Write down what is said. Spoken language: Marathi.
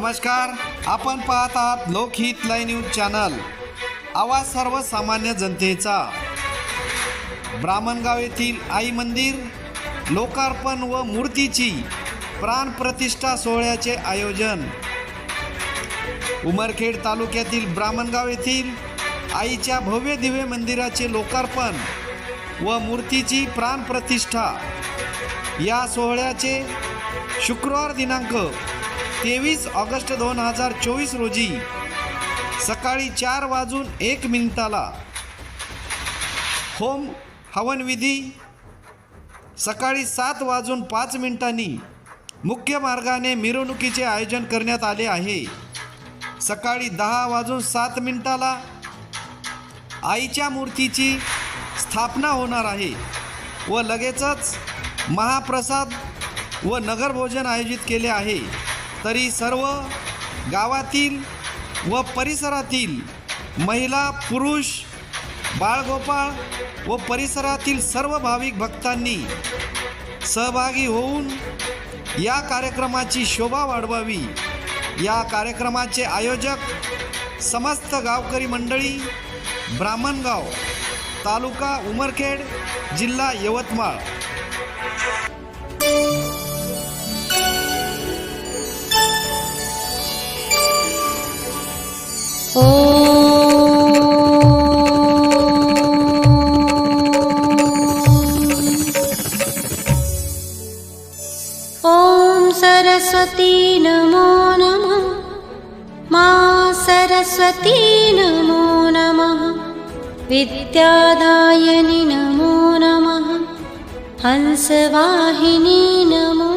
नमस्कार, आपण पाहत आहात लोकहित लाईव्ह न्यूज चॅनल, आवाज सर्वसामान्य जनतेचा। ब्राह्मणगाव येथील आई मंदिर लोकार्पण व मूर्तीची प्राण प्रतिष्ठा सोहळ्याचे आयोजन। उमरखेड तालुक्यातील ब्राह्मणगाव येथील आईच्या भव्य दिव्य मंदिराचे लोकार्पण व मूर्तीची प्राण प्रतिष्ठा या सोहळ्याचे शुक्रवार दिनांक 23 ऑगस्ट 2024 रोजी सकाळी 4:01 होम हवन विधी, सकाळी 7:05 मुख्य मार्गाने मिरवणुकीचे आयोजन करण्यात आले आहे। सकाळी 10:07 आईच्या मूर्तीची स्थापना होणार आहे व लगेचच महाप्रसाद व नगरभोजन आयोजित केले आहे। तरी सर्व गावातील व परिसरातील महिला, पुरुष, बाळगोपाळ व परिसरातील सर्व भाविक भक्तांनी सहभागी होऊन या कार्यक्रमाची शोभा वाढवावी। या कार्यक्रमाचे आयोजक समस्त गावकरी मंडळी, ब्राह्मणगाव, तालुका उमरखेड, जिल्हा यवतमाळ। ओम सरस्वती नमो नमः। मां सरस्वती नमो नमः। विद्यादायिनी नमो नमः। हंसवाहिनी नमो